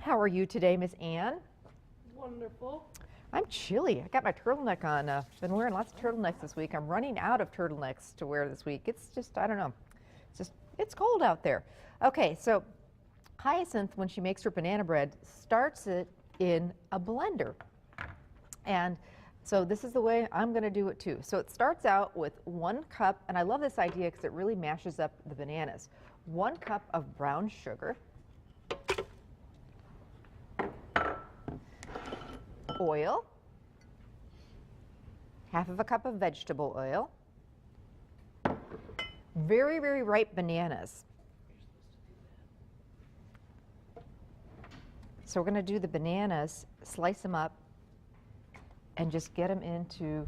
How are you today, Miss Ann? Wonderful. I'm chilly. I got my turtleneck on. Been wearing lots of turtlenecks this week. I'm running out of turtlenecks to wear this week. It's just, I don't know. It's cold out there. Okay, so Hyacinth, when she makes her banana bread, starts it in a blender. And so this is the way I'm going to do it too. So it starts out with 1 cup, and I love this idea because it really mashes up the bananas. 1 cup of brown sugar, oil, half of a cup of vegetable oil, very, very ripe bananas. So we're going to do the bananas, slice them up, and just get them into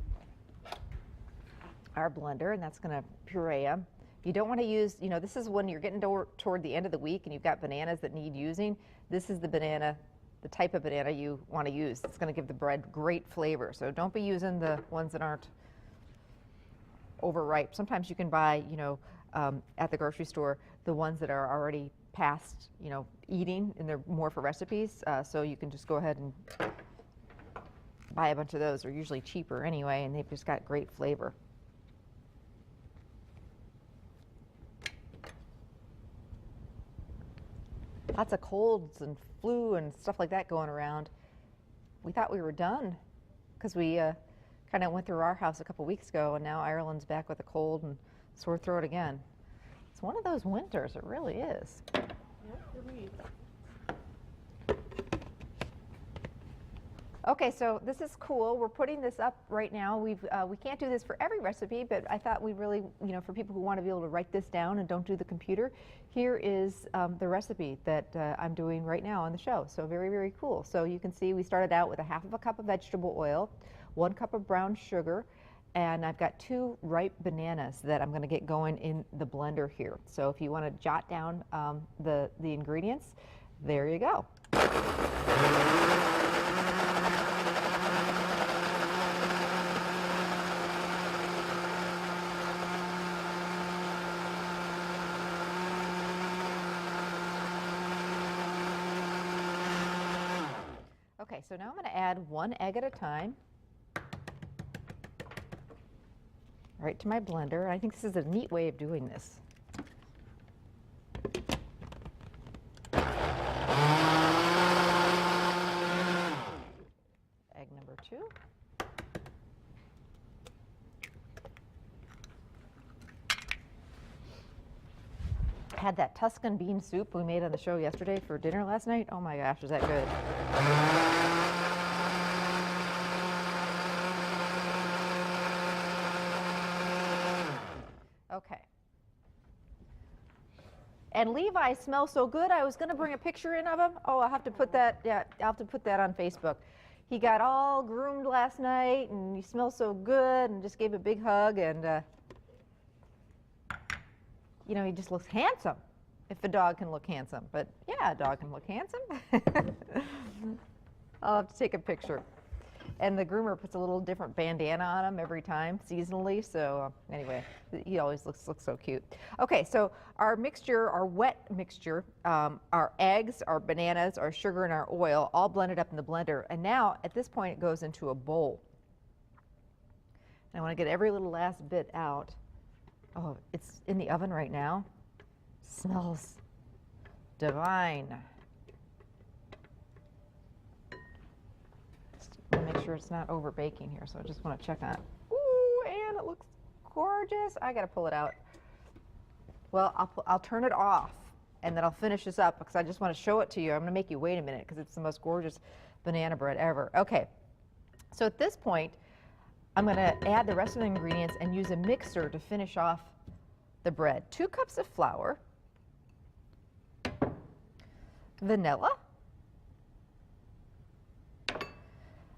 our blender, and that's going to puree them. You don't want to use, you know, this is when you're getting toward the end of the week and you've got bananas that need using. This is the banana, the type of banana you want to use. It's going to give the bread great flavor. So don't be using the ones that aren't overripe. Sometimes you can buy, you know, at the grocery store, the ones that are already past, you know, eating, and they're more for recipes. So you can just go ahead and buy a bunch of those. They're usually cheaper anyway, and they've just got great flavor. Lots of colds and flu and stuff like that going around. We thought we were done because we kind of went through our house a couple weeks ago, and now Ireland's back with a cold and sore throat again. It's one of those winters, it really is. Yep, for me. Okay, so this is cool. We're putting this up right now. We can't do this for every recipe, but I thought we really, you know, for people who want to be able to write this down and don't do the computer, here is the recipe that I'm doing right now on the show. So very, very cool. So you can see we started out with a half of a cup of vegetable oil, 1 cup of brown sugar, and I've got 2 ripe bananas that I'm going to get going in the blender here. So if you want to jot down the ingredients, there you go. Okay, so now I'm going to add 1 egg at a time right to my blender. I think this is a neat way of doing this. Egg number 2. Had that Tuscan bean soup we made on the show yesterday for dinner last night. Oh my gosh, is that good? Okay. And Levi smells so good. I was going to bring a picture in of him. Oh, I'll have to put that. Yeah, I'll have to put that on Facebook. He got all groomed last night, and he smells so good, and just gave a big hug, and you know, he just looks handsome. If a dog can look handsome, but yeah, a dog can look handsome. I'll have to take a picture. And the groomer puts a little different bandana on him every time, seasonally. So anyway, he always looks so cute. Okay, so our mixture, our wet mixture, our eggs, our bananas, our sugar, and our oil, all blended up in the blender. And now, at this point, it goes into a bowl. And I want to get every little last bit out. Oh, it's in the oven right now. Smells divine. Make sure it's not over baking here, so I just want to check on it. Ooh, and it looks gorgeous. I gotta pull it out. Well, I'll turn it off, and then I'll finish this up because I just want to show it to you. I'm gonna make you wait a minute because it's the most gorgeous banana bread ever. Okay, so at this point, I'm gonna add the rest of the ingredients and use a mixer to finish off the bread. 2 cups of flour, vanilla.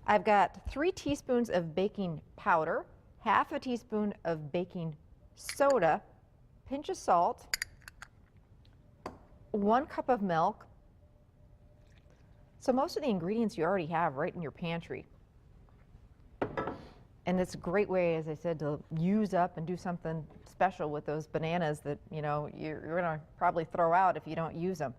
I've got 3 teaspoons of baking powder, half a teaspoon of baking soda, pinch of salt, 1 cup of milk. So most of the ingredients you already have right in your pantry. And it's a great way, as I said, to use up and do something special with those bananas that, you know, you're going to probably throw out if you don't use them.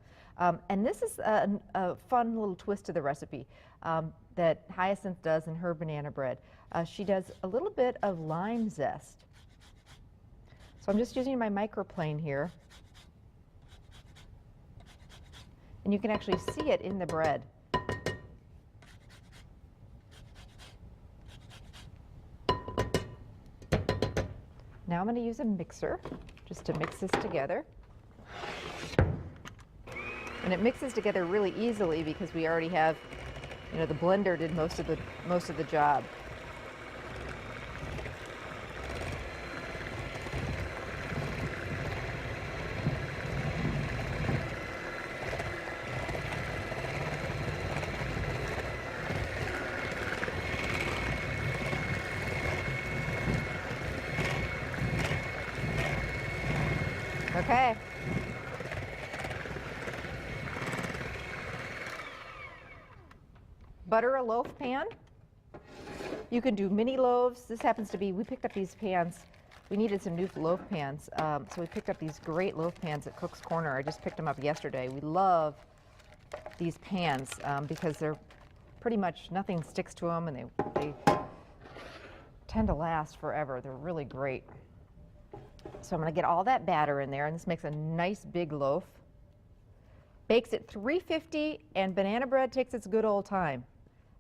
And this is a fun little twist to the recipe that Hyacinth does in her banana bread. She does a little bit of lime zest. So I'm just using my microplane here. And you can actually see it in the bread. Now I'm going to use a mixer just to mix this together. And it mixes together really easily because we already have, you know, the blender did most of the job. Okay. Butter a loaf pan. You can do mini loaves. This happens to be, we picked up these pans. We needed some new loaf pans, so we picked up these great loaf pans at Cook's Corner. I just picked them up yesterday. We love these pans because they're pretty much, nothing sticks to them, and they tend to last forever. They're really great. So I'm going to get all that batter in there, and this makes a nice big loaf. Bakes at 350, and banana bread takes its good old time,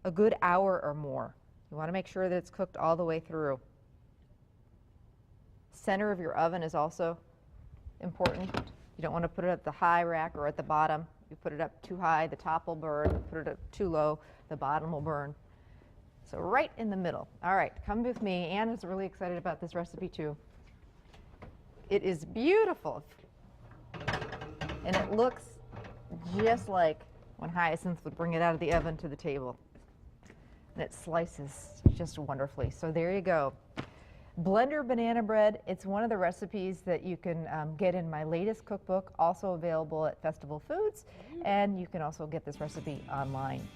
a good hour or more. You want to make sure that it's cooked all the way through. Center of your oven is also important. You don't want to put it at the high rack or at the bottom. You put it up too high, the top will burn. Put it up too low, the bottom will burn. So right in the middle. All right, come with me. Ann is really excited about this recipe too. It is beautiful, and it looks just like when Hyacinth would bring it out of the oven to the table. And it slices just wonderfully. So there you go. Blender banana bread. It's one of the recipes that you can get in my latest cookbook, also available at Festival Foods, and you can also get this recipe online.